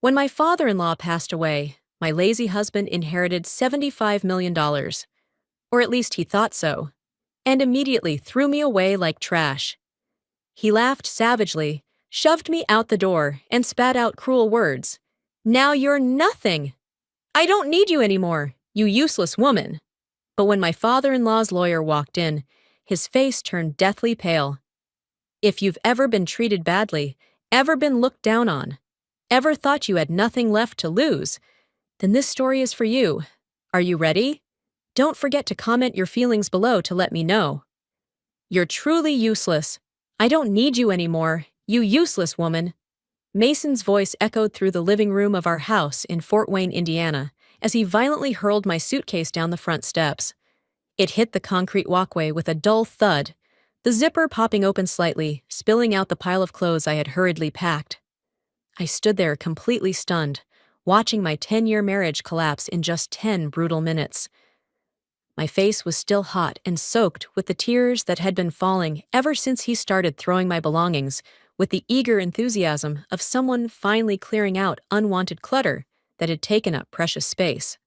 When my father-in-law passed away, my lazy husband inherited $75 million, dollars, or at least he thought so, and immediately threw me away like trash. He laughed savagely, shoved me out the door, and spat out cruel words. "Now you're nothing! I don't need you anymore, you useless woman." But when my father-in-law's lawyer walked in, his face turned deathly pale. If you've ever been treated badly, ever been looked down on, ever thought you had nothing left to lose, then this story is for you. Are you ready? Don't forget to comment your feelings below to let me know. You're truly useless. I don't need you anymore, you useless woman. Mason's voice echoed through the living room of our house in Fort Wayne, Indiana, as he violently hurled my suitcase down the front steps. It hit the concrete walkway with a dull thud, the zipper popping open slightly, spilling out the pile of clothes I had hurriedly packed. I stood there completely stunned, watching my 10-year marriage collapse in just 10 brutal minutes. My face was still hot and soaked with the tears that had been falling ever since he started throwing my belongings with the eager enthusiasm of someone finally clearing out unwanted clutter that had taken up precious space.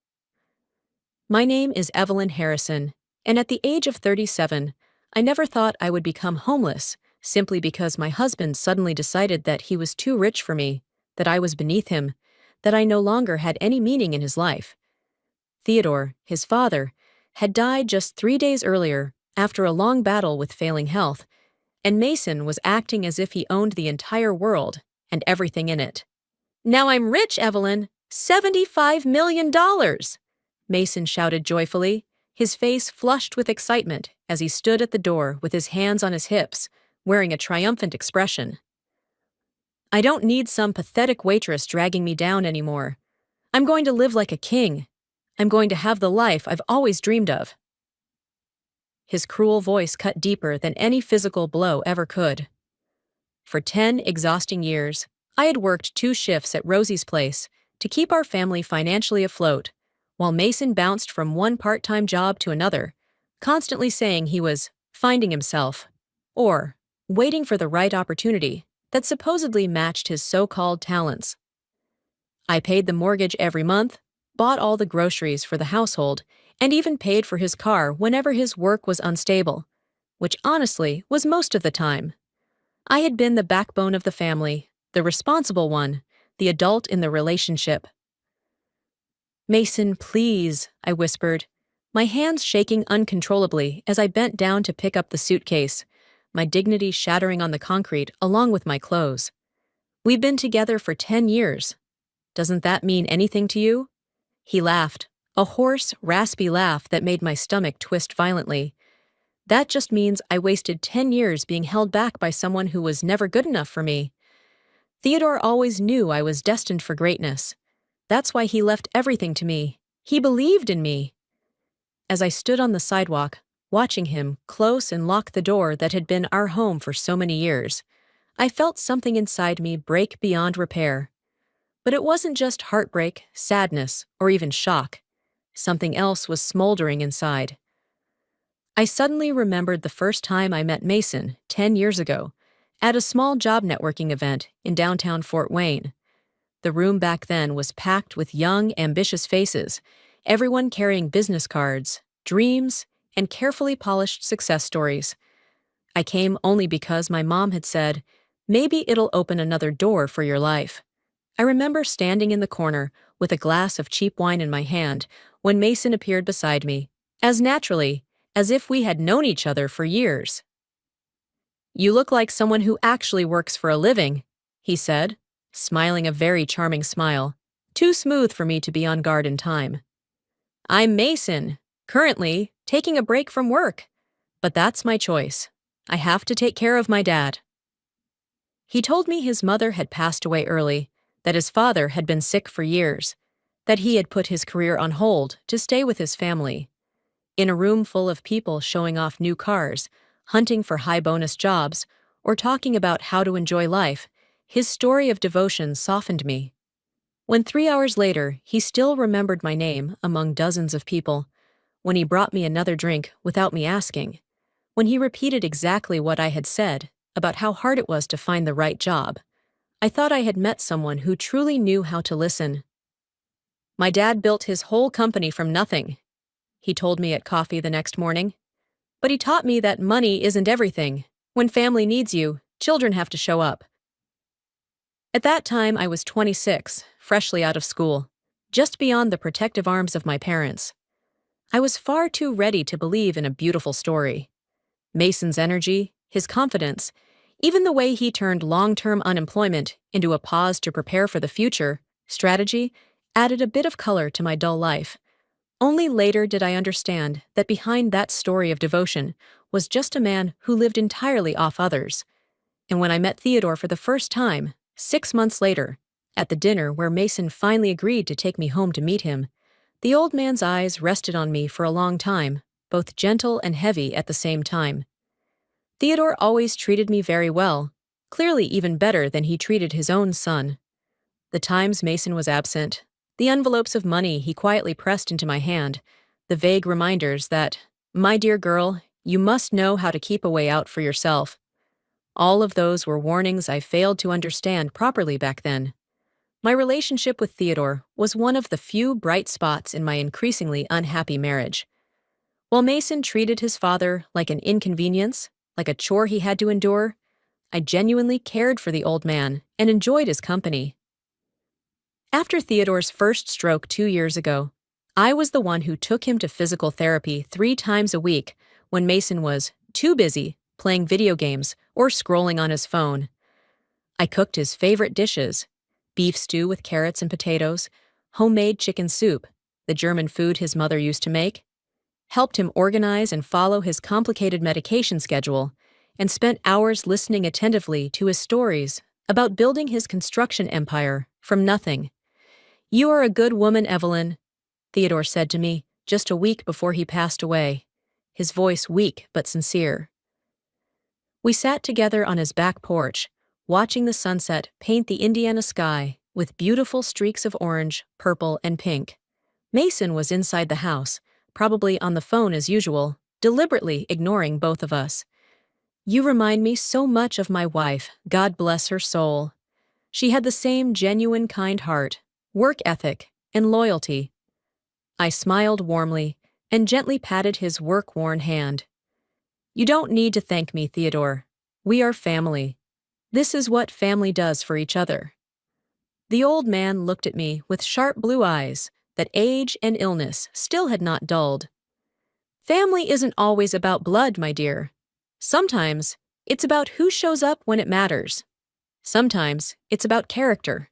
My name is Evelyn Harrison, and at the age of 37, I never thought I would become homeless simply because my husband suddenly decided that he was too rich for me, that I was beneath him, that I no longer had any meaning in his life. Theodore, his father, had died just 3 days earlier after a long battle with failing health, and Mason was acting as if he owned the entire world and everything in it. "Now I'm rich, Evelyn! $75 million! Mason shouted joyfully, his face flushed with excitement as he stood at the door with his hands on his hips, wearing a triumphant expression. "I don't need some pathetic waitress dragging me down anymore. I'm going to live like a king. I'm going to have the life I've always dreamed of." His cruel voice cut deeper than any physical blow ever could. For 10 exhausting years, I had worked 2 shifts at Rosie's place to keep our family financially afloat, while Mason bounced from one part-time job to another, constantly saying he was finding himself, or waiting for the right opportunity that supposedly matched his so-called talents. I paid the mortgage every month, bought all the groceries for the household, and even paid for his car whenever his work was unstable, which honestly was most of the time. I had been the backbone of the family, the responsible one, the adult in the relationship. "Mason, please," I whispered, my hands shaking uncontrollably as I bent down to pick up the suitcase, my dignity shattering on the concrete along with my clothes. "We've been together for 10 years. Doesn't that mean anything to you?" He laughed, a hoarse, raspy laugh that made my stomach twist violently. "That just means I wasted 10 years being held back by someone who was never good enough for me. Theodore always knew I was destined for greatness. That's why he left everything to me. He believed in me." As I stood on the sidewalk, watching him close and lock the door that had been our home for so many years, I felt something inside me break beyond repair. But it wasn't just heartbreak, sadness, or even shock. Something else was smoldering inside. I suddenly remembered the first time I met Mason 10 years ago at a small job networking event in downtown Fort Wayne. The room back then was packed with young, ambitious faces, everyone carrying business cards, dreams, and carefully polished success stories. I came only because my mom had said, "Maybe it'll open another door for your life." I remember standing in the corner with a glass of cheap wine in my hand when Mason appeared beside me, as naturally as if we had known each other for years. "You look like someone who actually works for a living," he said, smiling a very charming smile, too smooth for me to be on guard in time. "I'm Mason, currently taking a break from work, but that's my choice. I have to take care of my dad." He told me his mother had passed away early, that his father had been sick for years, that he had put his career on hold to stay with his family. In a room full of people showing off new cars, hunting for high-bonus jobs, or talking about how to enjoy life, his story of devotion softened me. When 3 hours later, he still remembered my name among dozens of people, when he brought me another drink without me asking, when he repeated exactly what I had said about how hard it was to find the right job, I thought I had met someone who truly knew how to listen. My dad built his whole company from nothing, he told me at coffee the next morning. But he taught me that money isn't everything. When family needs you, children have to show up. At that time, I was 26, freshly out of school, just beyond the protective arms of my parents. I was far too ready to believe in a beautiful story. Mason's energy, his confidence, even the way he turned long-term unemployment into a pause to prepare for the future, strategy, added a bit of color to my dull life. Only later did I understand that behind that story of devotion was just a man who lived entirely off others. And when I met Theodore for the first time, 6 months later, at the dinner where Mason finally agreed to take me home to meet him, the old man's eyes rested on me for a long time, both gentle and heavy at the same time. Theodore always treated me very well, clearly even better than he treated his own son. The times Mason was absent, the envelopes of money he quietly pressed into my hand, the vague reminders that, my dear girl, you must know how to keep a way out for yourself. All of those were warnings I failed to understand properly back then. My relationship with Theodore was one of the few bright spots in my increasingly unhappy marriage. While Mason treated his father like an inconvenience, like a chore he had to endure, I genuinely cared for the old man and enjoyed his company. After Theodore's first stroke 2 years ago, I was the one who took him to physical therapy 3 times a week when Mason was too busy playing video games or scrolling on his phone. I cooked his favorite dishes: beef stew with carrots and potatoes, homemade chicken soup, the German food his mother used to make, helped him organize and follow his complicated medication schedule, and spent hours listening attentively to his stories about building his construction empire from nothing. "You are a good woman, Evelyn," Theodore said to me just a week before he passed away, his voice weak but sincere. We sat together on his back porch, watching the sunset paint the Indiana sky with beautiful streaks of orange, purple, and pink. Mason was inside the house, probably on the phone as usual, deliberately ignoring both of us. "You remind me so much of my wife, God bless her soul. She had the same genuine kind heart, work ethic, and loyalty." I smiled warmly and gently patted his work-worn hand. "You don't need to thank me, Theodore. We are family. This is what family does for each other." The old man looked at me with sharp blue eyes that age and illness still had not dulled. "Family isn't always about blood, my dear. Sometimes it's about who shows up when it matters. Sometimes it's about character."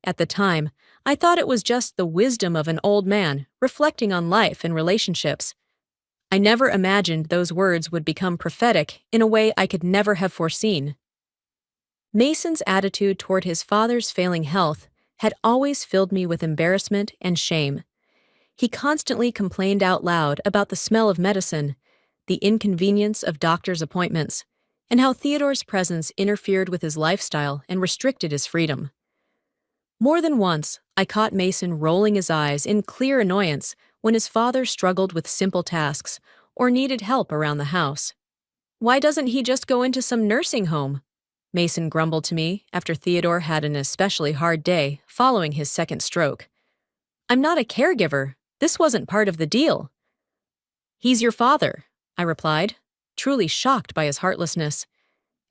At the time, I thought it was just the wisdom of an old man reflecting on life and relationships. I never imagined those words would become prophetic in a way I could never have foreseen. Mason's attitude toward his father's failing health had always filled me with embarrassment and shame. He constantly complained out loud about the smell of medicine, the inconvenience of doctor's appointments, and how Theodore's presence interfered with his lifestyle and restricted his freedom. More than once, I caught Mason rolling his eyes in clear annoyance when his father struggled with simple tasks or needed help around the house. "Why doesn't he just go into some nursing home?" Mason grumbled to me after Theodore had an especially hard day following his second stroke. "I'm not a caregiver. This wasn't part of the deal." "He's your father," I replied, truly shocked by his heartlessness.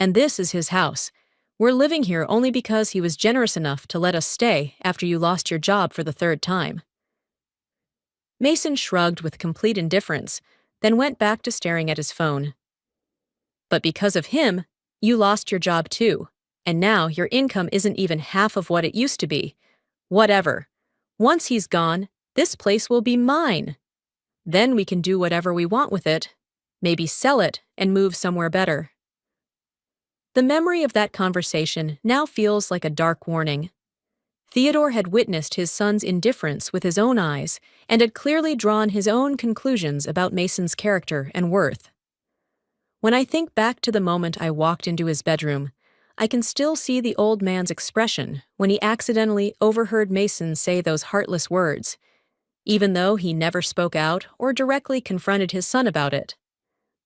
"And this is his house. We're living here only because he was generous enough to let us stay after you lost your job for the 3rd time." Mason shrugged with complete indifference, then went back to staring at his phone. "But because of him, you lost your job too, and now your income isn't even half of what it used to be. Whatever. Once he's gone, this place will be mine. Then we can do whatever we want with it, maybe sell it and move somewhere better." The memory of that conversation now feels like a dark warning. Theodore had witnessed his son's indifference with his own eyes and had clearly drawn his own conclusions about Mason's character and worth. When I think back to the moment I walked into his bedroom, I can still see the old man's expression when he accidentally overheard Mason say those heartless words, even though he never spoke out or directly confronted his son about it.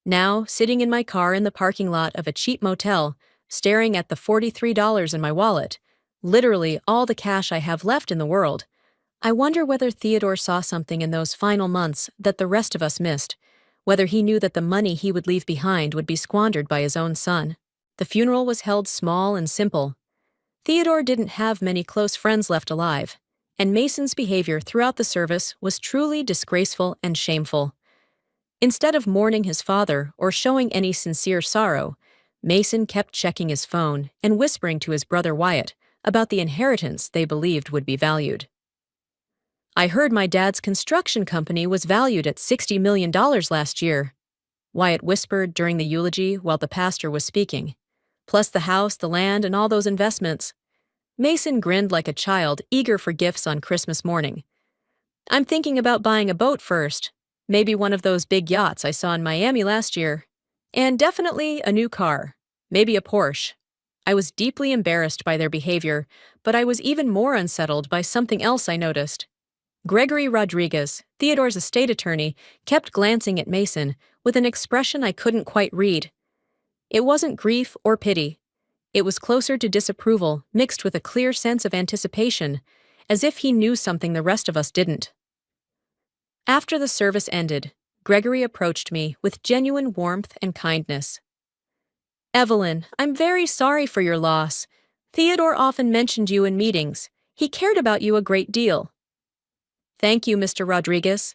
Now, sitting in my car in the parking lot of a cheap motel, staring at the $43 in my wallet, literally all the cash I have left in the world. I wonder whether Theodore saw something in those final months that the rest of us missed, whether he knew that the money he would leave behind would be squandered by his own son. The funeral was held small and simple. Theodore didn't have many close friends left alive, and Mason's behavior throughout the service was truly disgraceful and shameful. Instead of mourning his father or showing any sincere sorrow, Mason kept checking his phone and whispering to his brother Wyatt about the inheritance they believed would be valued. "I heard my dad's construction company was valued at $60 million last year," Wyatt whispered during the eulogy while the pastor was speaking. "Plus the house, the land, and all those investments." Mason grinned like a child eager for gifts on Christmas morning. "I'm thinking about buying a boat first. Maybe one of those big yachts I saw in Miami last year. And definitely a new car. Maybe a Porsche." I was deeply embarrassed by their behavior, but I was even more unsettled by something else I noticed. Gregory Rodriguez, Theodore's estate attorney, kept glancing at Mason with an expression I couldn't quite read. It wasn't grief or pity. It was closer to disapproval, mixed with a clear sense of anticipation, as if he knew something the rest of us didn't. After the service ended, Gregory approached me with genuine warmth and kindness. "Evelyn, I'm very sorry for your loss. Theodore often mentioned you in meetings. He cared about you a great deal." "Thank you, Mr. Rodriguez.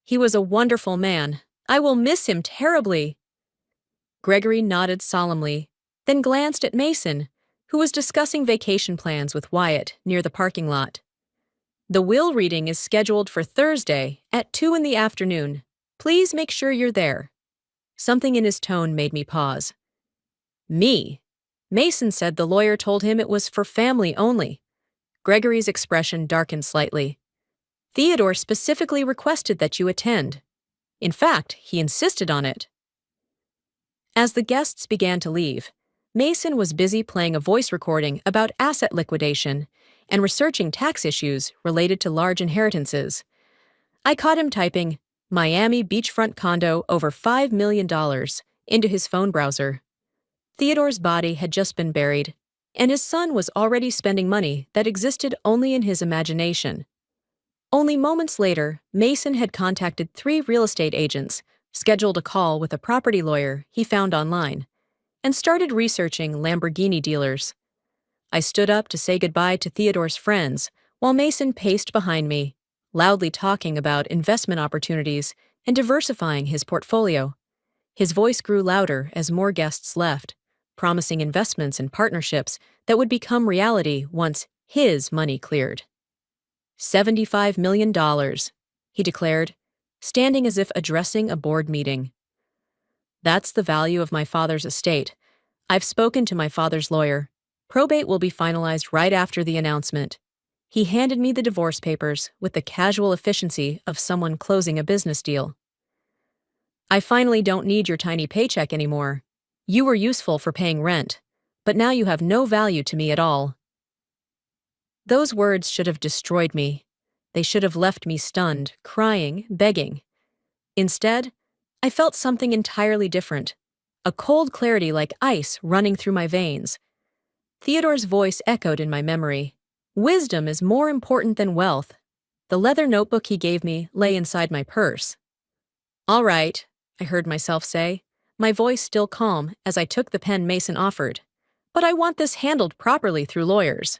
He was a wonderful man. I will miss him terribly." Gregory nodded solemnly, then glanced at Mason, who was discussing vacation plans with Wyatt near the parking lot. "The will reading is scheduled for Thursday at 2 in the afternoon. Please make sure you're there." Something in his tone made me pause. "Me?" Mason said the lawyer told him it was for family only. Gregory's expression darkened slightly. "Theodore specifically requested that you attend. In fact, he insisted on it." As the guests began to leave, Mason was busy playing a voice recording about asset liquidation and researching tax issues related to large inheritances. I caught him typing, "Miami beachfront condo over $5 million," into his phone browser. Theodore's body had just been buried, and his son was already spending money that existed only in his imagination. Only moments later, Mason had contacted 3 real estate agents, scheduled a call with a property lawyer he found online, and started researching Lamborghini dealers. I stood up to say goodbye to Theodore's friends while Mason paced behind me, loudly talking about investment opportunities and diversifying his portfolio. His voice grew louder as more guests left, promising investments and partnerships that would become reality once his money cleared. $75 million, he declared, standing as if addressing a board meeting. "That's the value of my father's estate. I've spoken to my father's lawyer. Probate will be finalized right after the announcement." He handed me the divorce papers with the casual efficiency of someone closing a business deal. "I finally don't need your tiny paycheck anymore. You were useful for paying rent, but now you have no value to me at all." Those words should have destroyed me. They should have left me stunned, crying, begging. Instead, I felt something entirely different, a cold clarity like ice running through my veins. Theodore's voice echoed in my memory. "Wisdom is more important than wealth." The leather notebook he gave me lay inside my purse. "All right," I heard myself say, my voice still calm as I took the pen Mason offered. "But I want this handled properly through lawyers."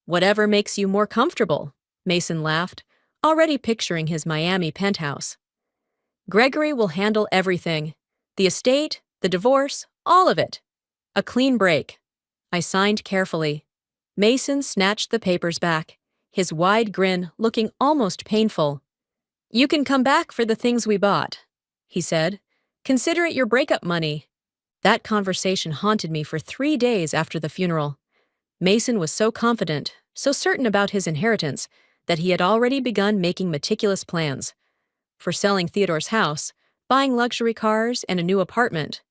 "Whatever makes you more comfortable," Mason laughed, already picturing his Miami penthouse. "Gregory will handle everything. The estate, the divorce, all of it. A clean break." I signed carefully. Mason snatched the papers back, his wide grin looking almost painful. "You can come back for the things we bought," he said. "Consider it your breakup money." That conversation haunted me for 3 days after the funeral. Mason was so confident, so certain about his inheritance, that he had already begun making meticulous plans. For selling Theodore's house, buying luxury cars, and a new apartment.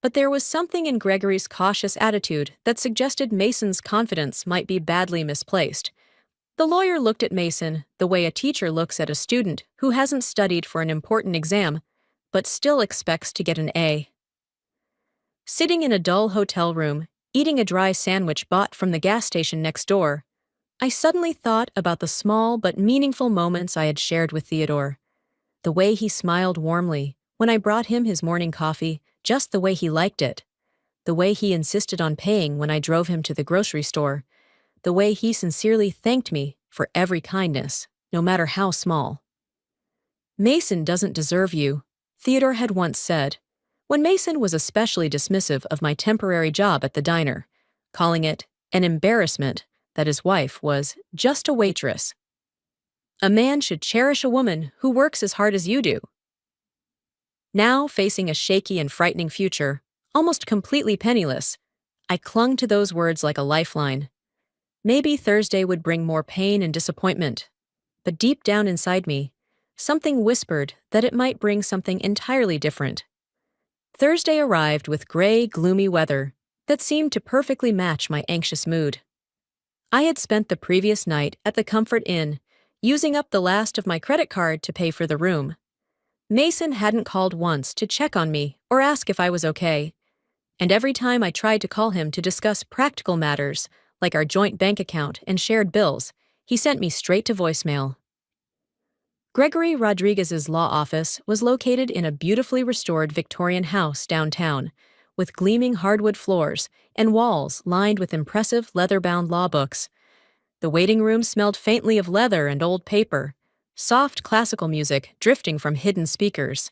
But there was something in Gregory's cautious attitude that suggested Mason's confidence might be badly misplaced. The lawyer looked at Mason the way a teacher looks at a student who hasn't studied for an important exam, but still expects to get an A. Sitting in a dull hotel room, eating a dry sandwich bought from the gas station next door, I suddenly thought about the small but meaningful moments I had shared with Theodore. The way he smiled warmly when I brought him his morning coffee just the way he liked it. The way he insisted on paying when I drove him to the grocery store. The way he sincerely thanked me for every kindness, no matter how small. Mason doesn't deserve you, Theodore had once said, when Mason was especially dismissive of my temporary job at the diner, calling it an embarrassment that his wife was just a waitress. A man should cherish a woman who works as hard as you do. Now, facing a shaky and frightening future, almost completely penniless, I clung to those words like a lifeline. Maybe Thursday would bring more pain and disappointment, but deep down inside me, something whispered that it might bring something entirely different. Thursday arrived with gray, gloomy weather that seemed to perfectly match my anxious mood. I had spent the previous night at the Comfort Inn, using up the last of my credit card to pay for the room. Mason hadn't called once to check on me or ask if I was okay, and every time I tried to call him to discuss practical matters, like our joint bank account and shared bills, he sent me straight to voicemail. Gregory Rodriguez's law office was located in a beautifully restored Victorian house downtown, with gleaming hardwood floors and walls lined with impressive leather-bound law books. The waiting room smelled faintly of leather and old paper, soft classical music drifting from hidden speakers.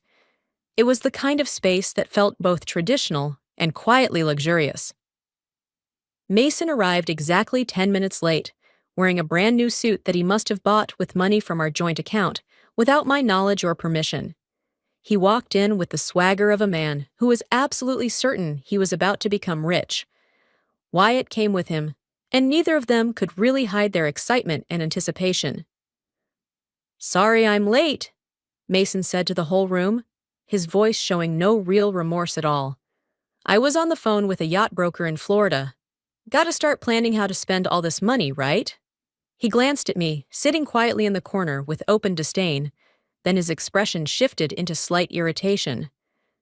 It was the kind of space that felt both traditional and quietly luxurious. Mason arrived exactly 10 minutes late, wearing a brand new suit that he must have bought with money from our joint account, without my knowledge or permission. He walked in with the swagger of a man who was absolutely certain he was about to become rich. Wyatt came with him, and neither of them could really hide their excitement and anticipation. "Sorry I'm late," Mason said to the whole room, his voice showing no real remorse at all. "I was on the phone with a yacht broker in Florida. Gotta start planning how to spend all this money, right?" He glanced at me, sitting quietly in the corner with open disdain. Then his expression shifted into slight irritation.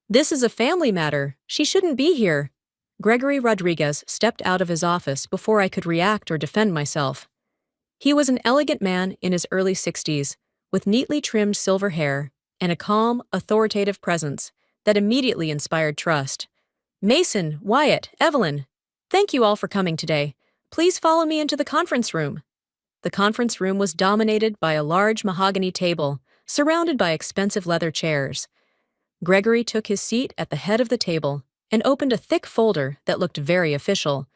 "This is a family matter. She shouldn't be here." Gregory Rodriguez stepped out of his office before I could react or defend myself. He was an elegant man in his early 60s, with neatly trimmed silver hair and a calm, authoritative presence that immediately inspired trust. "Mason, Wyatt, Evelyn, thank you all for coming today. Please follow me into the conference room." The conference room was dominated by a large mahogany table, surrounded by expensive leather chairs. Gregory took his seat at the head of the table and opened a thick folder that looked very official.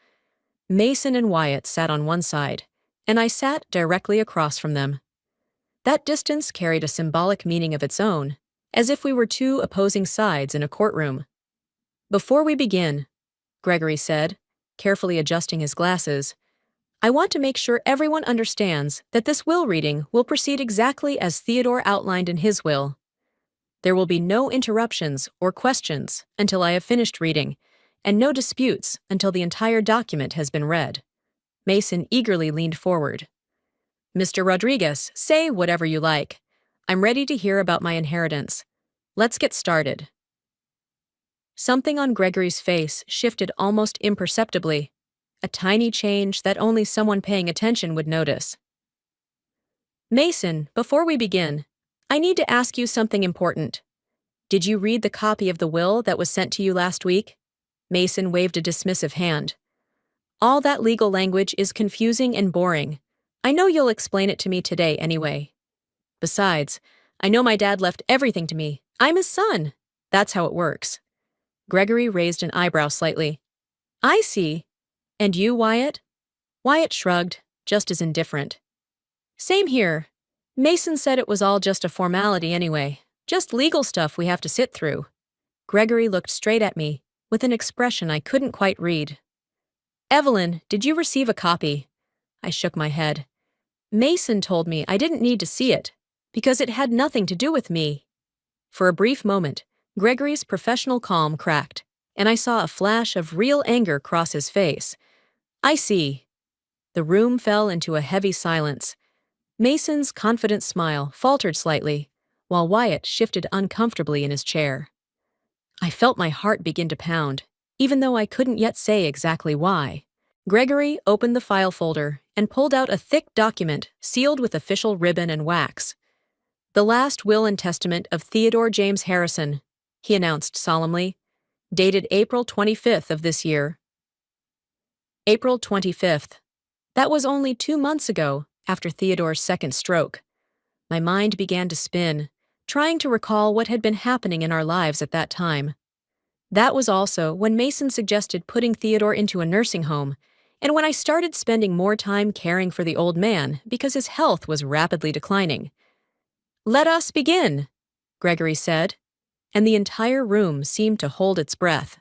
Mason and Wyatt sat on one side, and I sat directly across from them. That distance carried a symbolic meaning of its own, as if we were two opposing sides in a courtroom. "Before we begin," Gregory said, carefully adjusting his glasses, "I want to make sure everyone understands that this will reading will proceed exactly as Theodore outlined in his will. There will be no interruptions or questions until I have finished reading, and no disputes until the entire document has been read." Mason eagerly leaned forward. "Mr. Rodriguez, say whatever you like. I'm ready to hear about my inheritance. Let's get started." Something on Gregory's face shifted almost imperceptibly, a tiny change that only someone paying attention would notice. "Mason, before we begin, I need to ask you something important. Did you read the copy of the will that was sent to you last week?" Mason waved a dismissive hand. "All that legal language is confusing and boring. I know you'll explain it to me today anyway. Besides, I know my dad left everything to me. I'm his son. That's how it works." Gregory raised an eyebrow slightly. "I see. And you, Wyatt?" Wyatt shrugged, just as indifferent. "Same here. Mason said it was all just a formality anyway. Just legal stuff we have to sit through." Gregory looked straight at me, with an expression I couldn't quite read. "Evelyn, did you receive a copy?" I shook my head. "Mason told me I didn't need to see it, because it had nothing to do with me." For a brief moment, Gregory's professional calm cracked, and I saw a flash of real anger cross his face. "I see." The room fell into a heavy silence. Mason's confident smile faltered slightly, while Wyatt shifted uncomfortably in his chair. I felt my heart begin to pound. even though I couldn't yet say exactly why. Gregory opened the file folder and pulled out a thick document sealed with official ribbon and wax. "The last will and testament of Theodore James Harrison," he announced solemnly, "dated April 25th of this year." April 25th. That was only 2 months ago, after Theodore's second stroke. My mind began to spin, trying to recall what had been happening in our lives at that time. That was also when Mason suggested putting Theodore into a nursing home, and when I started spending more time caring for the old man because his health was rapidly declining. "Let us begin," Gregory said, and the entire room seemed to hold its breath.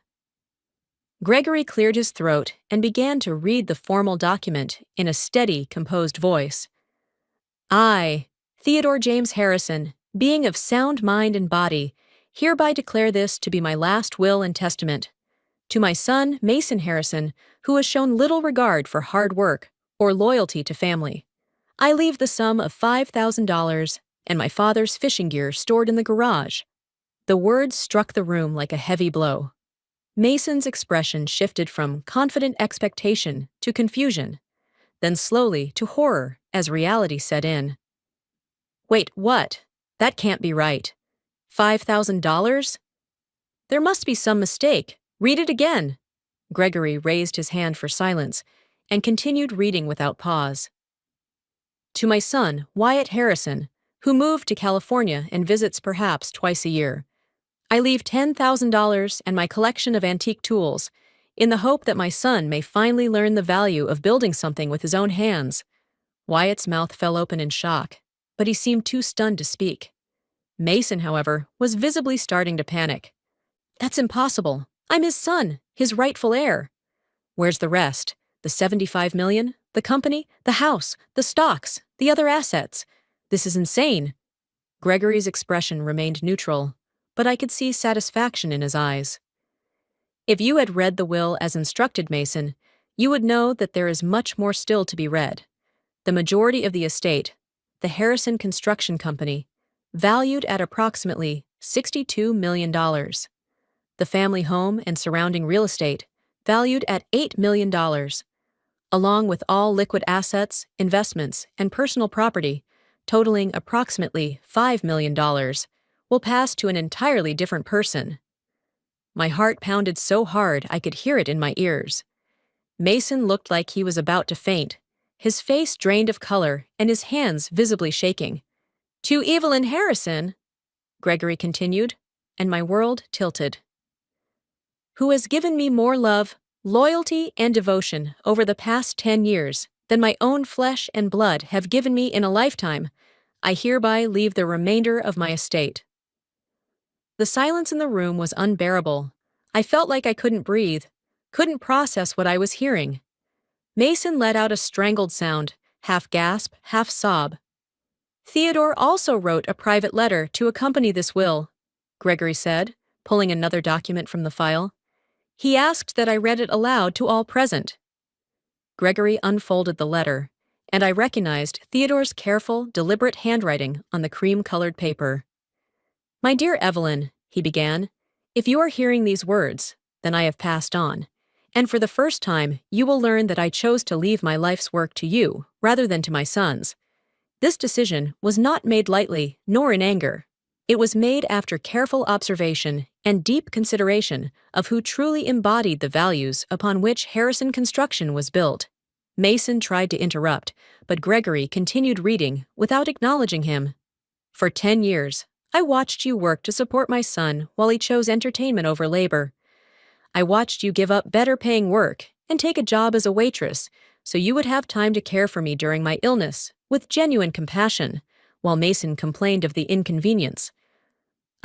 Gregory cleared his throat and began to read the formal document in a steady, composed voice. "I, Theodore James Harrison, being of sound mind and body, hereby declare this to be my last will and testament. To my son, Mason Harrison, who has shown little regard for hard work or loyalty to family, I leave the sum of $5,000 and my father's fishing gear stored in the garage." The words struck the room like a heavy blow. Mason's expression shifted from confident expectation to confusion, then slowly to horror as reality set in. "Wait, what? That can't be right. $5,000? There must be some mistake. Read it again." Gregory raised his hand for silence and continued reading without pause. "To my son, Wyatt Harrison, who moved to California and visits perhaps twice a year, I leave $10,000 and my collection of antique tools, in the hope that my son may finally learn the value of building something with his own hands." Wyatt's mouth fell open in shock, but he seemed too stunned to speak. Mason, however, was visibly starting to panic. "That's impossible. I'm his son, his rightful heir. Where's the rest? The $75 million? The company? The house? The stocks? The other assets? This is insane." Gregory's expression remained neutral, but I could see satisfaction in his eyes. "If you had read the will as instructed, Mason, you would know that there is much more still to be read. The majority of the estate, the Harrison Construction Company, valued at approximately $62 million. The family home and surrounding real estate, valued at $8 million, along with all liquid assets, investments, and personal property, totaling approximately $5 million, will pass to an entirely different person." My heart pounded so hard I could hear it in my ears. Mason looked like he was about to faint, his face drained of color and his hands visibly shaking. "To Evelyn Harrison," Gregory continued, and my world tilted, "who has given me more love, loyalty, and devotion over the past 10 years than my own flesh and blood have given me in a lifetime, I hereby leave the remainder of my estate." The silence in the room was unbearable. I felt like I couldn't breathe, couldn't process what I was hearing. Mason let out a strangled sound, half gasp, half sob. "Theodore also wrote a private letter to accompany this will," Gregory said, pulling another document from the file. "He asked that I read it aloud to all present." Gregory unfolded the letter, and I recognized Theodore's careful, deliberate handwriting on the cream-colored paper. "My dear Evelyn," he began, "if you are hearing these words, then I have passed on, and for the first time you will learn that I chose to leave my life's work to you rather than to my son's. This decision was not made lightly nor in anger. It was made after careful observation and deep consideration of who truly embodied the values upon which Harrison Construction was built." Mason tried to interrupt, but Gregory continued reading without acknowledging him. "For 10 years, I watched you work to support my son while he chose entertainment over labor. I watched you give up better-paying work and take a job as a waitress so you would have time to care for me during my illness with genuine compassion, while Mason complained of the inconvenience.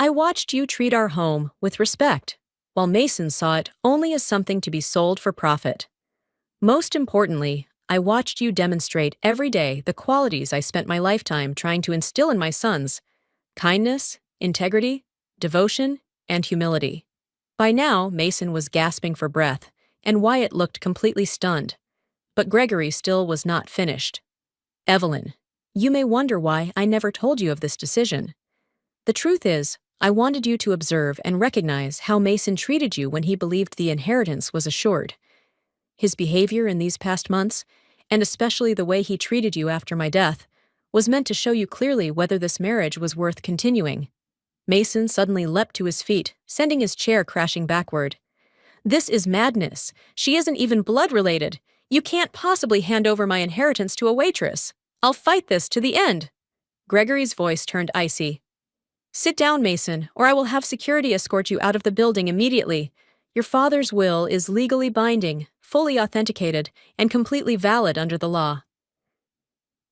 I watched you treat our home with respect, while Mason saw it only as something to be sold for profit. Most importantly, I watched you demonstrate every day the qualities I spent my lifetime trying to instill in my sons: kindness, integrity, devotion, and humility." By now, Mason was gasping for breath, and Wyatt looked completely stunned. But Gregory still was not finished. "Evelyn, you may wonder why I never told you of this decision. The truth is, I wanted you to observe and recognize how Mason treated you when he believed the inheritance was assured. His behavior in these past months, and especially the way he treated you after my death, was meant to show you clearly whether this marriage was worth continuing. Mason suddenly leapt to his feet, sending his chair crashing backward. This is madness. She isn't even blood-related. You can't possibly hand over my inheritance to a waitress. I'll fight this to the end. Gregory's voice turned icy. Sit down, Mason, or I will have security escort you out of the building immediately. Your father's will is legally binding, fully authenticated, and completely valid under the law.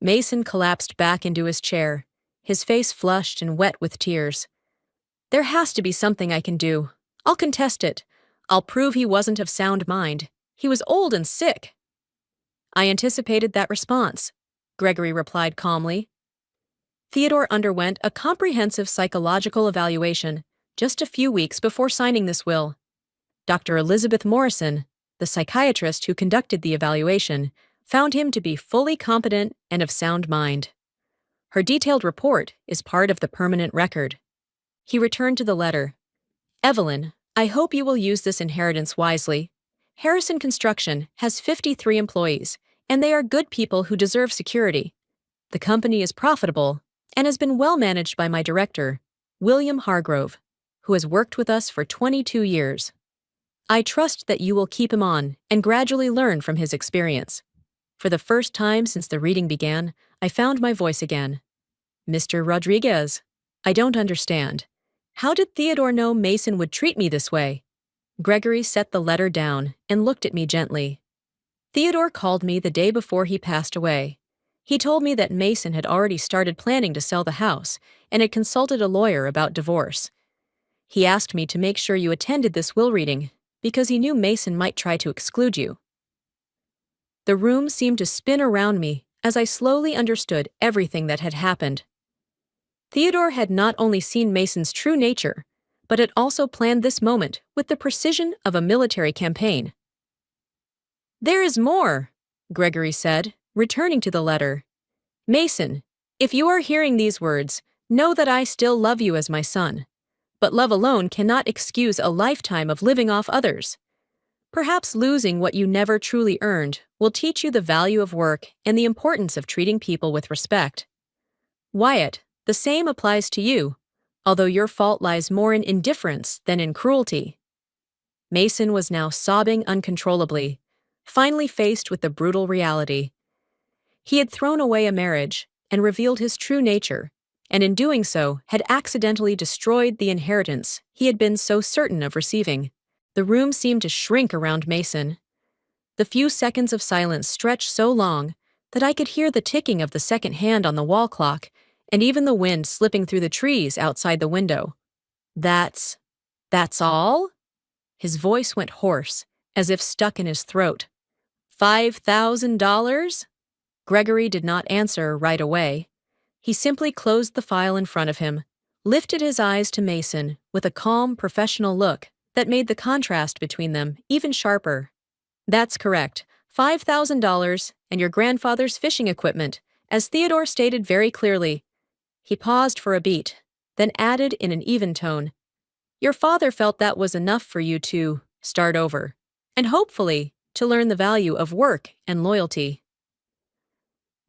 Mason collapsed back into his chair, his face flushed and wet with tears. There has to be something I can do. I'll contest it. I'll prove he wasn't of sound mind. He was old and sick. I anticipated that response, Gregory replied calmly. Theodore underwent a comprehensive psychological evaluation just a few weeks before signing this will. Dr. Elizabeth Morrison, the psychiatrist who conducted the evaluation, found him to be fully competent and of sound mind. Her detailed report is part of the permanent record. He returned to the letter. Evelyn, I hope you will use this inheritance wisely. Harrison Construction has 53 employees, and they are good people who deserve security. The company is profitable and has been well managed by my director, William Hargrove, who has worked with us for 22 years. I trust that you will keep him on and gradually learn from his experience. For the first time since the reading began, I found my voice again. Mr. Rodriguez, I don't understand. How did Theodore know Mason would treat me this way? Gregory set the letter down and looked at me gently. Theodore called me the day before he passed away. He told me that Mason had already started planning to sell the house and had consulted a lawyer about divorce. He asked me to make sure you attended this will reading because he knew Mason might try to exclude you. The room seemed to spin around me as I slowly understood everything that had happened. Theodore had not only seen Mason's true nature, but had also planned this moment with the precision of a military campaign. There is more, Gregory said, returning to the letter. Mason, if you are hearing these words, know that I still love you as my son. But love alone cannot excuse a lifetime of living off others. Perhaps losing what you never truly earned will teach you the value of work and the importance of treating people with respect. Wyatt, the same applies to you, although your fault lies more in indifference than in cruelty. Mason was now sobbing uncontrollably, finally faced with the brutal reality. He had thrown away a marriage and revealed his true nature, and in doing so had accidentally destroyed the inheritance he had been so certain of receiving. The room seemed to shrink around Mason. The few seconds of silence stretched so long that I could hear the ticking of the second hand on the wall clock and even the wind slipping through the trees outside the window. That's all? His voice went hoarse, as if stuck in his throat. $5,000? Gregory did not answer right away. He simply closed the file in front of him, lifted his eyes to Mason with a calm, professional look that made the contrast between them even sharper. That's correct, $5,000 and your grandfather's fishing equipment, as Theodore stated very clearly. He paused for a beat, then added in an even tone, Your father felt that was enough for you to start over, and hopefully to learn the value of work and loyalty.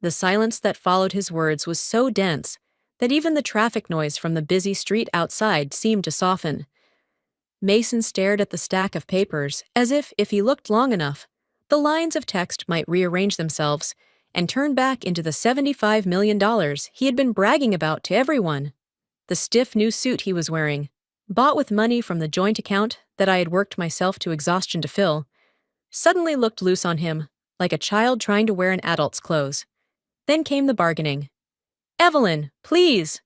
The silence that followed his words was so dense that even the traffic noise from the busy street outside seemed to soften. Mason stared at the stack of papers as if he looked long enough, the lines of text might rearrange themselves and turn back into the $75 million he had been bragging about to everyone. The stiff new suit he was wearing, bought with money from the joint account that I had worked myself to exhaustion to fill, suddenly looked loose on him, like a child trying to wear an adult's clothes. Then came the bargaining. Evelyn, please!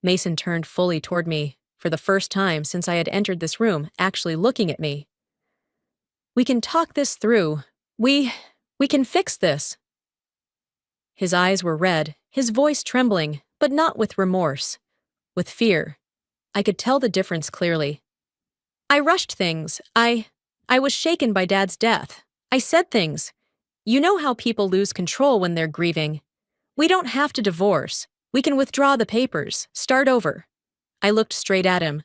Mason turned fully toward me, for the first time since I had entered this room, actually looking at me. We can talk this through. We can fix this. His eyes were red, his voice trembling, but not with remorse. With fear. I could tell the difference clearly. I rushed things. I was shaken by Dad's death. I said things. You know how people lose control when they're grieving. We don't have to divorce. We can withdraw the papers, start over. I looked straight at him.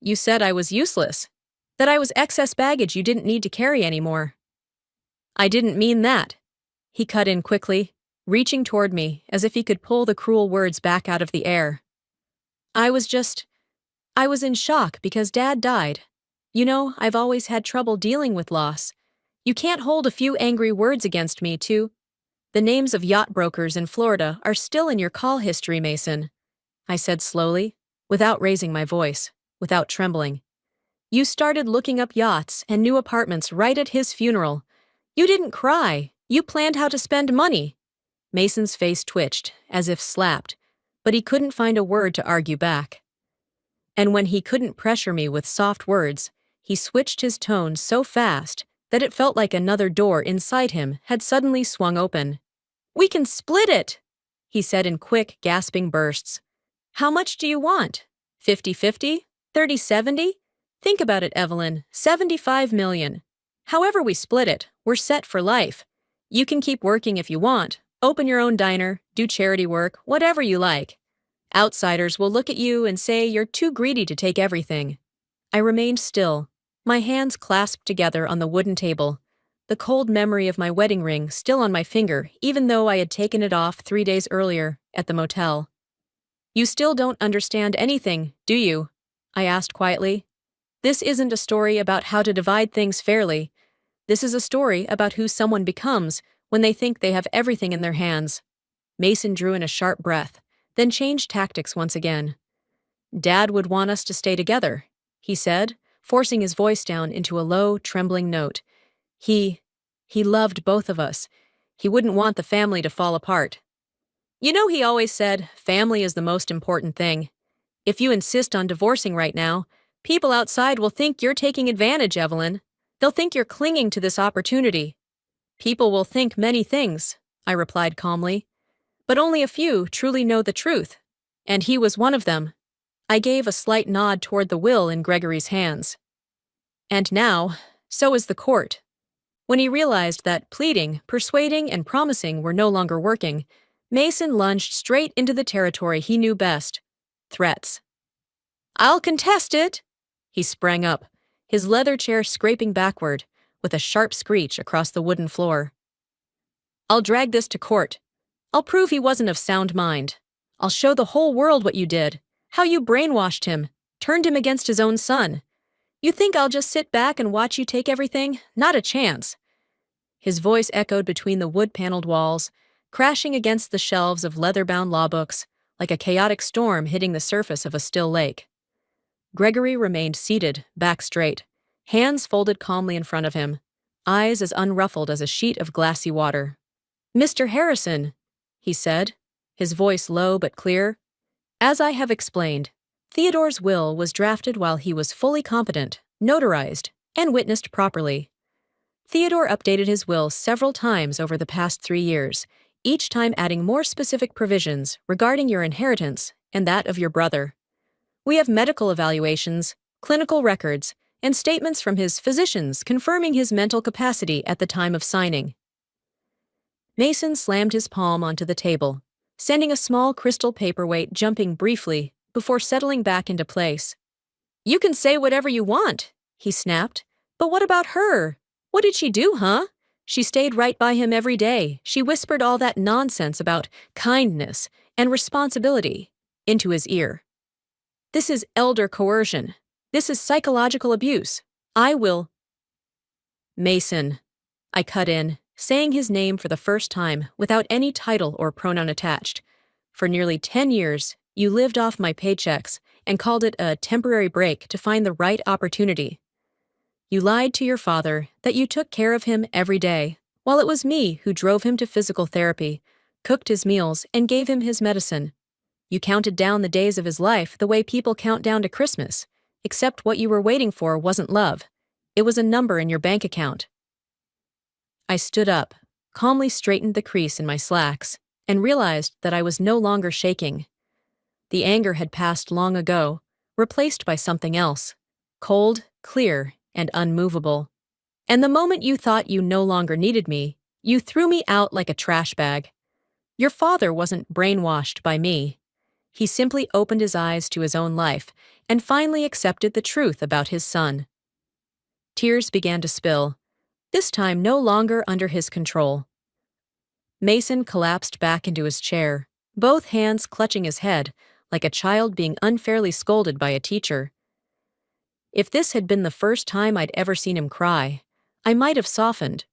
You said I was useless. That I was excess baggage you didn't need to carry anymore. I didn't mean that. He cut in quickly, reaching toward me as if he could pull the cruel words back out of the air. I was in shock because Dad died. You know, I've always had trouble dealing with loss. You can't hold a few angry words against me, too. The names of yacht brokers in Florida are still in your call history, Mason, I said slowly, without raising my voice, without trembling. You started looking up yachts and new apartments right at his funeral. You didn't cry. You planned how to spend money. Mason's face twitched, as if slapped, but he couldn't find a word to argue back. And when he couldn't pressure me with soft words, he switched his tone so fast that it felt like another door inside him had suddenly swung open. We can split it, he said in quick, gasping bursts. How much do you want? 50-50? 30-70? Think about it, Evelyn. 75 million. However we split it, we're set for life. You can keep working if you want, open your own diner, do charity work, whatever you like. Outsiders will look at you and say you're too greedy to take everything. I remained still, my hands clasped together on the wooden table, the cold memory of my wedding ring still on my finger even though I had taken it off 3 days earlier at the motel. You still don't understand anything, do you? I asked quietly. This isn't a story about how to divide things fairly. This is a story about who someone becomes when they think they have everything in their hands. Mason drew in a sharp breath, then changed tactics once again. Dad would want us to stay together, he said, forcing his voice down into a low, trembling note. He loved both of us. He wouldn't want the family to fall apart. You know, he always said, family is the most important thing. If you insist on divorcing right now, people outside will think you're taking advantage, Evelyn. They'll think you're clinging to this opportunity. People will think many things, I replied calmly. But only a few truly know the truth. And he was one of them. I gave a slight nod toward the will in Gregory's hands. And now, so is the court. When he realized that pleading, persuading, and promising were no longer working, Mason lunged straight into the territory he knew best: threats. I'll contest it! He sprang up, his leather chair scraping backward, with a sharp screech across the wooden floor. I'll drag this to court. I'll prove he wasn't of sound mind. I'll show the whole world what you did, how you brainwashed him, turned him against his own son. You think I'll just sit back and watch you take everything? Not a chance. His voice echoed between the wood-paneled walls, crashing against the shelves of leather-bound law books, like a chaotic storm hitting the surface of a still lake. Gregory remained seated, back straight, hands folded calmly in front of him, eyes as unruffled as a sheet of glassy water. Mr. Harrison, he said, his voice low but clear. As I have explained, Theodore's will was drafted while he was fully competent, notarized, and witnessed properly. Theodore updated his will several times over the past 3 years, each time adding more specific provisions regarding your inheritance and that of your brother. We have medical evaluations, clinical records, and statements from his physicians confirming his mental capacity at the time of signing. Mason slammed his palm onto the table, sending a small crystal paperweight jumping briefly before settling back into place. You can say whatever you want, he snapped. But what about her? What did she do, huh? She stayed right by him every day. She whispered all that nonsense about kindness and responsibility into his ear. This is elder coercion. This is psychological abuse. I will... Mason, I cut in, saying his name for the first time without any title or pronoun attached. For nearly 10 years, you lived off my paychecks and called it a temporary break to find the right opportunity. You lied to your father that you took care of him every day, while it was me who drove him to physical therapy, cooked his meals, and gave him his medicine. You counted down the days of his life the way people count down to Christmas, except what you were waiting for wasn't love. It was a number in your bank account. I stood up, calmly straightened the crease in my slacks, and realized that I was no longer shaking. The anger had passed long ago, replaced by something else, cold, clear, and unmovable. And the moment you thought you no longer needed me, you threw me out like a trash bag. Your father wasn't brainwashed by me. He simply opened his eyes to his own life and finally accepted the truth about his son. Tears began to spill, this time no longer under his control. Mason collapsed back into his chair, both hands clutching his head, like a child being unfairly scolded by a teacher. If this had been the first time I'd ever seen him cry, I might have softened,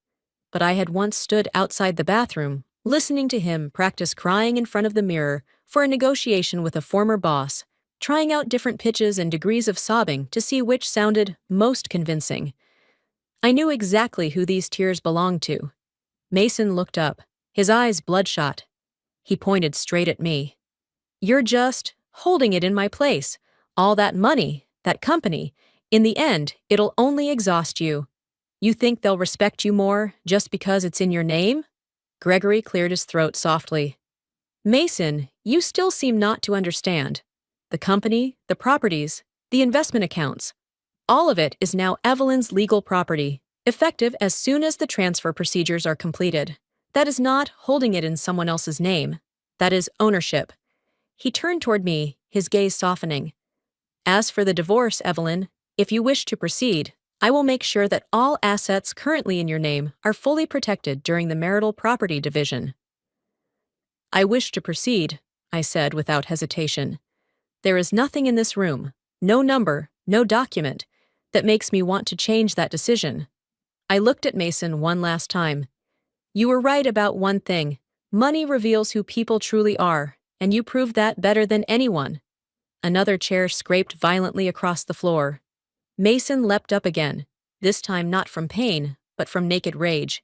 but I had once stood outside the bathroom, listening to him practice crying in front of the mirror for a negotiation with a former boss, trying out different pitches and degrees of sobbing to see which sounded most convincing. I knew exactly who these tears belonged to. Mason looked up, his eyes bloodshot. He pointed straight at me. "You're just holding it in my place. All that money, that company, in the end, it'll only exhaust you. You think they'll respect you more just because it's in your name?" Gregory cleared his throat softly. "Mason, you still seem not to understand. The company, the properties, the investment accounts, all of it is now Evelyn's legal property, effective as soon as the transfer procedures are completed. That is not holding it in someone else's name. That is ownership." He turned toward me, his gaze softening. "As for the divorce, Evelyn, if you wish to proceed, I will make sure that all assets currently in your name are fully protected during the marital property division." "I wish to proceed," I said without hesitation. "There is nothing in this room, no number, no document, that makes me want to change that decision." I looked at Mason one last time. "You were right about one thing. Money reveals who people truly are, and you proved that better than anyone." Another chair scraped violently across the floor. Mason leapt up again, this time not from pain, but from naked rage.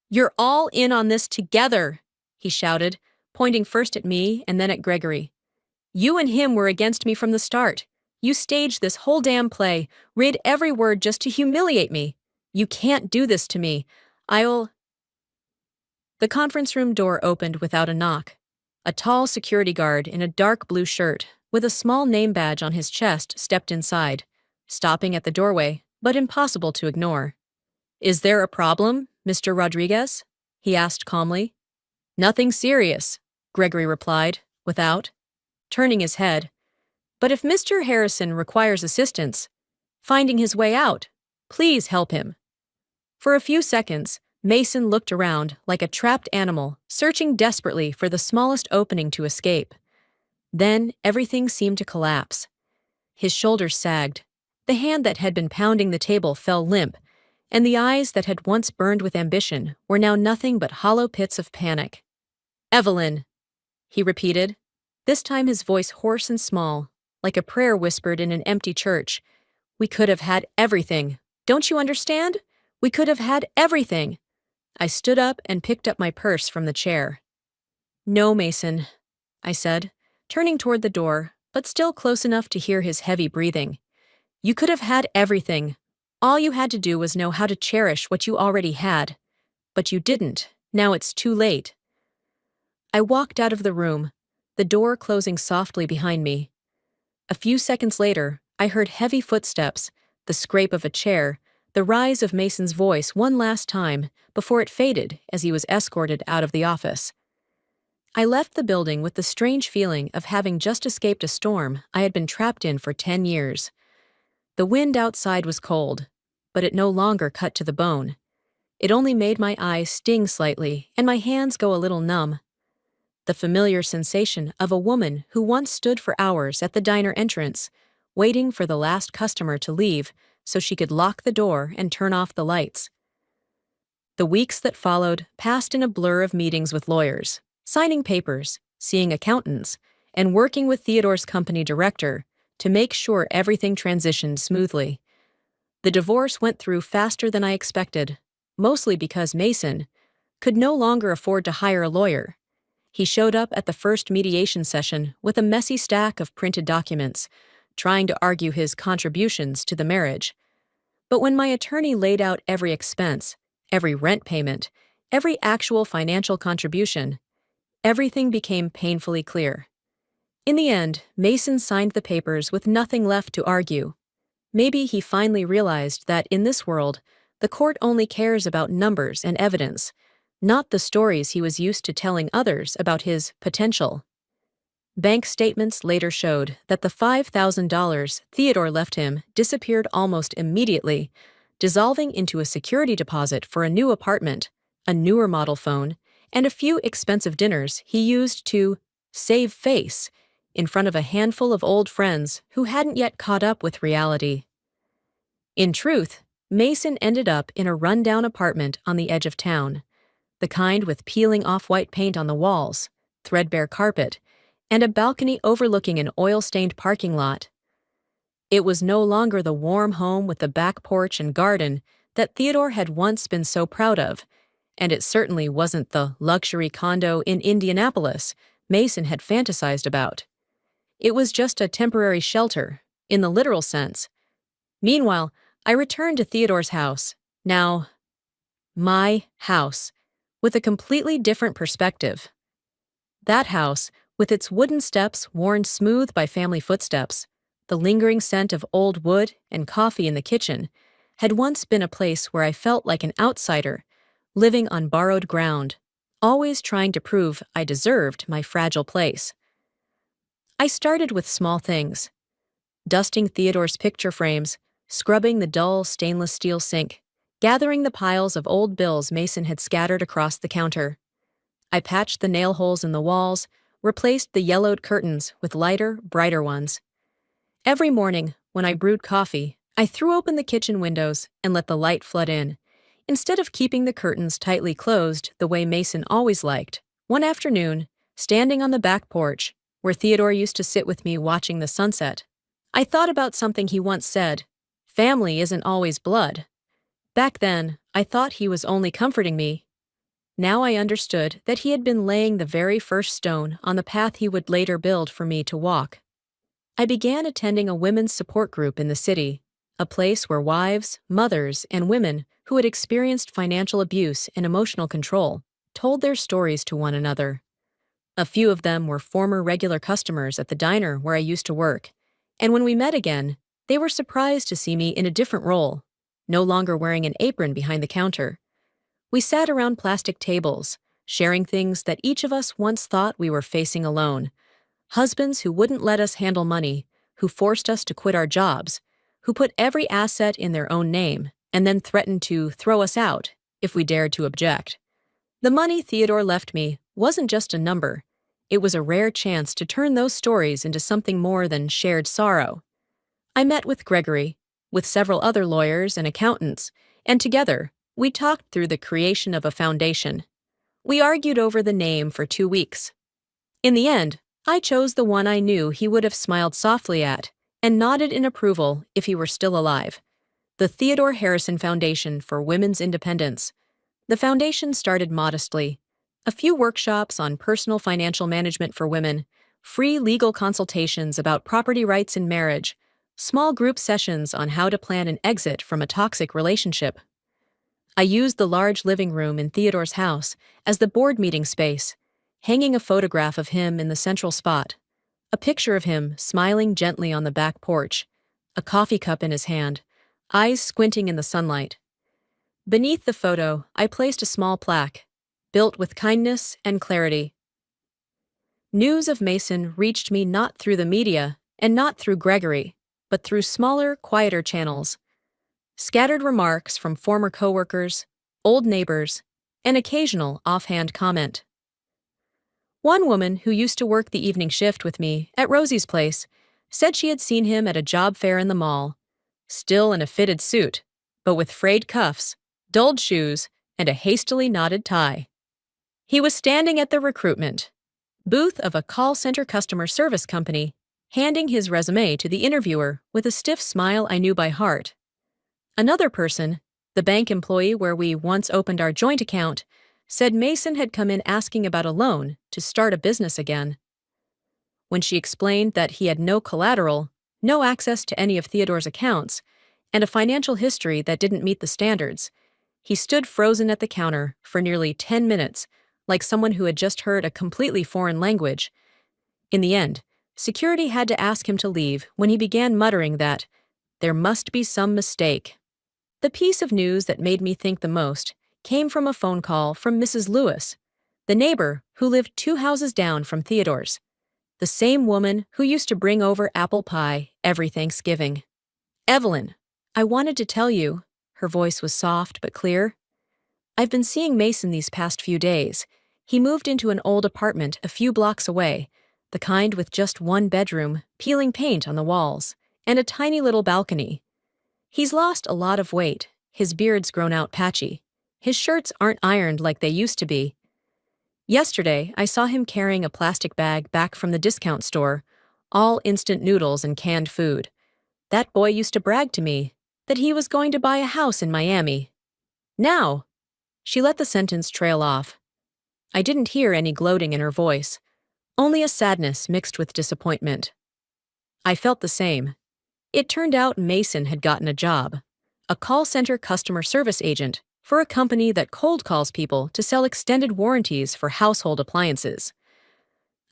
"You're all in on this together," he shouted, pointing first at me and then at Gregory. "You and him were against me from the start. You staged this whole damn play, read every word just to humiliate me. You can't do this to me. I'll—" The conference room door opened without a knock. A tall security guard in a dark blue shirt, with a small name badge on his chest, stepped inside, stopping at the doorway, but impossible to ignore. "Is there a problem, Mr. Rodriguez?" he asked calmly. "Nothing serious," Gregory replied, without turning his head. "But if Mr. Harrison requires assistance, finding his way out, please help him." For a few seconds, Mason looked around like a trapped animal, searching desperately for the smallest opening to escape. Then everything seemed to collapse. His shoulders sagged, the hand that had been pounding the table fell limp, and the eyes that had once burned with ambition were now nothing but hollow pits of panic. "Evelyn," he repeated, this time his voice hoarse and small, like a prayer whispered in an empty church. "We could have had everything. Don't you understand? We could have had everything." I stood up and picked up my purse from the chair. "No, Mason," I said, turning toward the door, but still close enough to hear his heavy breathing. "You could have had everything. All you had to do was know how to cherish what you already had. But you didn't. Now it's too late." I walked out of the room, the door closing softly behind me. A few seconds later, I heard heavy footsteps, the scrape of a chair, the rise of Mason's voice one last time before it faded as he was escorted out of the office. I left the building with the strange feeling of having just escaped a storm I had been trapped in for 10 years. The wind outside was cold, but it no longer cut to the bone. It only made my eyes sting slightly and my hands go a little numb. The familiar sensation of a woman who once stood for hours at the diner entrance, waiting for the last customer to leave so she could lock the door and turn off the lights. The weeks that followed passed in a blur of meetings with lawyers, signing papers, seeing accountants, and working with Theodore's company director to make sure everything transitioned smoothly. The divorce went through faster than I expected, mostly because Mason could no longer afford to hire a lawyer. He showed up at the first mediation session with a messy stack of printed documents, trying to argue his contributions to the marriage. But when my attorney laid out every expense, every rent payment, every actual financial contribution, everything became painfully clear. In the end, Mason signed the papers with nothing left to argue. Maybe he finally realized that in this world, the court only cares about numbers and evidence, not the stories he was used to telling others about his potential. Bank statements later showed that the $5,000 Theodore left him disappeared almost immediately, dissolving into a security deposit for a new apartment, a newer model phone, and a few expensive dinners he used to save face in front of a handful of old friends who hadn't yet caught up with reality. In truth, Mason ended up in a rundown apartment on the edge of town, the kind with peeling off-white paint on the walls, threadbare carpet, and a balcony overlooking an oil-stained parking lot. It was no longer the warm home with the back porch and garden that Theodore had once been so proud of, and it certainly wasn't the luxury condo in Indianapolis Mason had fantasized about. It was just a temporary shelter, in the literal sense. Meanwhile, I returned to Theodore's house, now my house, with a completely different perspective. That house, with its wooden steps worn smooth by family footsteps, the lingering scent of old wood and coffee in the kitchen, had once been a place where I felt like an outsider, living on borrowed ground, always trying to prove I deserved my fragile place. I started with small things: dusting Theodore's picture frames, scrubbing the dull stainless steel sink, gathering the piles of old bills Mason had scattered across the counter. I patched the nail holes in the walls, replaced the yellowed curtains with lighter, brighter ones. Every morning, when I brewed coffee, I threw open the kitchen windows and let the light flood in, instead of keeping the curtains tightly closed the way Mason always liked. One afternoon, standing on the back porch, where Theodore used to sit with me watching the sunset, I thought about something he once said: "Family isn't always blood." Back then, I thought he was only comforting me. Now I understood that he had been laying the very first stone on the path he would later build for me to walk. I began attending a women's support group in the city, a place where wives, mothers, and women who had experienced financial abuse and emotional control told their stories to one another. A few of them were former regular customers at the diner where I used to work, and when we met again, they were surprised to see me in a different role, no longer wearing an apron behind the counter. We sat around plastic tables, sharing things that each of us once thought we were facing alone: husbands who wouldn't let us handle money, who forced us to quit our jobs, who put every asset in their own name, and then threatened to throw us out if we dared to object. The money Theodore left me wasn't just a number. It was a rare chance to turn those stories into something more than shared sorrow. I met with Gregory, with several other lawyers and accountants, and together, we talked through the creation of a foundation. We argued over the name for 2 weeks. In the end, I chose the one I knew he would have smiled softly at and nodded in approval if he were still alive: the Theodore Harrison Foundation for Women's Independence. The foundation started modestly: a few workshops on personal financial management for women, free legal consultations about property rights in marriage, small group sessions on how to plan an exit from a toxic relationship. I used the large living room in Theodore's house as the board meeting space, hanging a photograph of him in the central spot, a picture of him smiling gently on the back porch, a coffee cup in his hand, eyes squinting in the sunlight. Beneath the photo, I placed a small plaque, built with kindness and clarity. News of Mason reached me not through the media and not through Gregory, but through smaller, quieter channels. Scattered remarks from former coworkers, old neighbors, an occasional offhand comment. One woman who used to work the evening shift with me at Rosie's place said she had seen him at a job fair in the mall, still in a fitted suit, but with frayed cuffs, dulled shoes, and a hastily knotted tie. He was standing at the recruitment booth of a call center customer service company, handing his resume to the interviewer with a stiff smile I knew by heart. Another person, the bank employee where we once opened our joint account, said Mason had come in asking about a loan to start a business again. When she explained that he had no collateral, no access to any of Theodore's accounts, and a financial history that didn't meet the standards, he stood frozen at the counter for nearly 10 minutes, like someone who had just heard a completely foreign language. In the end, security had to ask him to leave when he began muttering that there must be some mistake. The piece of news that made me think the most came from a phone call from Mrs. Lewis, the neighbor who lived 2 houses down from Theodore's. The same woman who used to bring over apple pie every Thanksgiving. Evelyn, I wanted to tell you, her voice was soft but clear. I've been seeing Mason these past few days. He moved into an old apartment a few blocks away, the kind with just one bedroom, peeling paint on the walls, and a tiny little balcony. He's lost a lot of weight, his beard's grown out patchy. His shirts aren't ironed like they used to be. Yesterday, I saw him carrying a plastic bag back from the discount store, all instant noodles and canned food. That boy used to brag to me that he was going to buy a house in Miami. Now, she let the sentence trail off. I didn't hear any gloating in her voice, only a sadness mixed with disappointment. I felt the same. It turned out Mason had gotten a job, a call center customer service agent for a company that cold calls people to sell extended warranties for household appliances.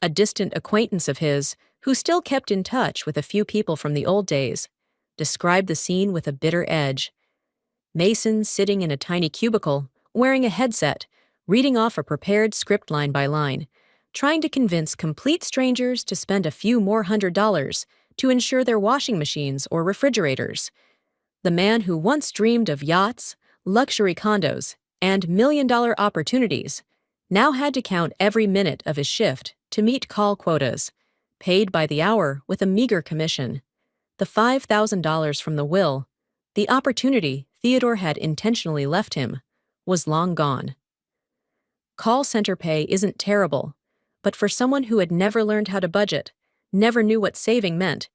A distant acquaintance of his, who still kept in touch with a few people from the old days, described the scene with a bitter edge. Mason sitting in a tiny cubicle, wearing a headset, reading off a prepared script line by line, trying to convince complete strangers to spend a few more $100s to insure their washing machines or refrigerators. The man who once dreamed of yachts, luxury condos, and million-dollar opportunities now had to count every minute of his shift to meet call quotas, paid by the hour with a meager commission. The $5,000 from the will, the opportunity Theodore had intentionally left him, was long gone. Call center pay isn't terrible, but for someone who had never learned how to budget, never knew what saving meant,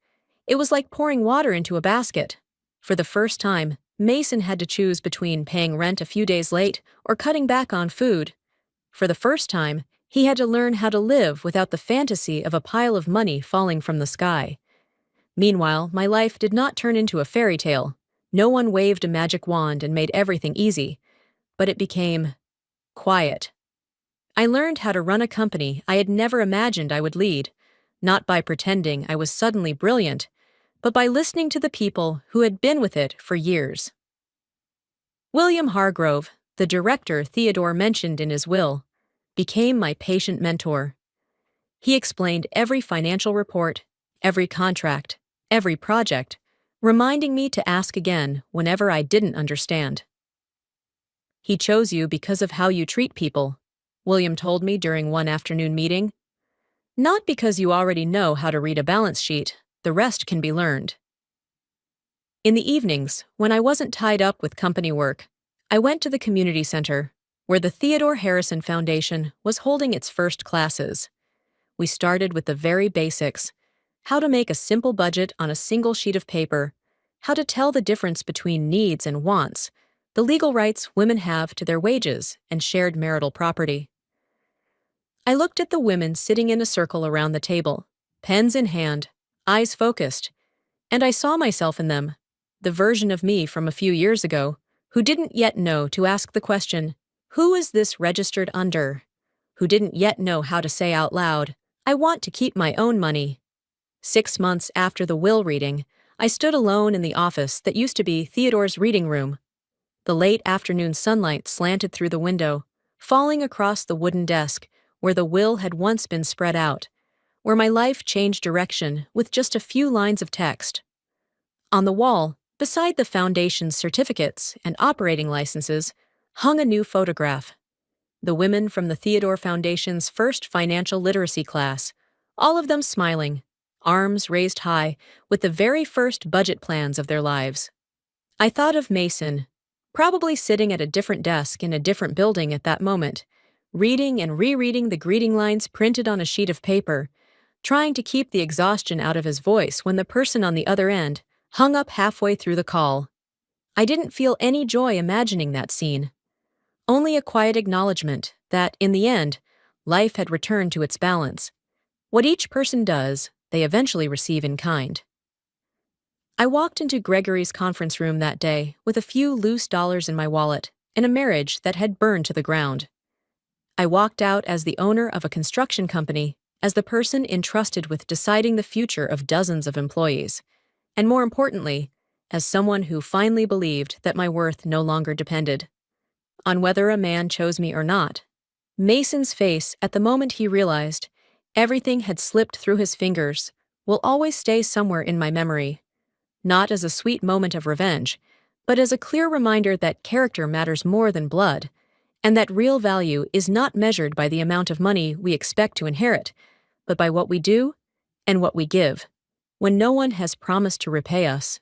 it was like pouring water into a basket. For the first time, Mason had to choose between paying rent a few days late or cutting back on food. For the first time, he had to learn how to live without the fantasy of a pile of money falling from the sky. Meanwhile, my life did not turn into a fairy tale. No one waved a magic wand and made everything easy, but it became quiet. I learned how to run a company I had never imagined I would lead, not by pretending I was suddenly brilliant, but by listening to the people who had been with it for years. William Hargrove, the director Theodore mentioned in his will, became my patient mentor. He explained every financial report, every contract, every project, reminding me to ask again whenever I didn't understand. He chose you because of how you treat people, William told me during one afternoon meeting. Not because you already know how to read a balance sheet, the rest can be learned. In the evenings, when I wasn't tied up with company work, I went to the community center, where the Theodore Harrison Foundation was holding its first classes. We started with the very basics: how to make a simple budget on a single sheet of paper, how to tell the difference between needs and wants, the legal rights women have to their wages and shared marital property. I looked at the women sitting in a circle around the table, pens in hand, eyes focused, and I saw myself in them, the version of me from a few years ago, who didn't yet know to ask the question, who is this registered under? Who didn't yet know how to say out loud, I want to keep my own money. 6 months after the will reading, I stood alone in the office that used to be Theodore's reading room. The late afternoon sunlight slanted through the window, falling across the wooden desk where the will had once been spread out, where my life changed direction with just a few lines of text. On the wall, beside the foundation's certificates and operating licenses, hung a new photograph. The women from the Theodore Foundation's first financial literacy class, all of them smiling, arms raised high, with the very first budget plans of their lives. I thought of Mason, probably sitting at a different desk in a different building at that moment, reading and rereading the greeting lines printed on a sheet of paper, trying to keep the exhaustion out of his voice when the person on the other end hung up halfway through the call. I didn't feel any joy imagining that scene. Only a quiet acknowledgement that, in the end, life had returned to its balance. What each person does, they eventually receive in kind. I walked into Gregory's conference room that day with a few loose dollars in my wallet and a marriage that had burned to the ground. I walked out as the owner of a construction company, as the person entrusted with deciding the future of dozens of employees, and more importantly, as someone who finally believed that my worth no longer depended on whether a man chose me or not. Mason's face at the moment he realized Everything had slipped through his fingers, will always stay somewhere in my memory, not as a sweet moment of revenge, but as a clear reminder that character matters more than blood, and that real value is not measured by the amount of money we expect to inherit, but by what we do and what we give, when no one has promised to repay us.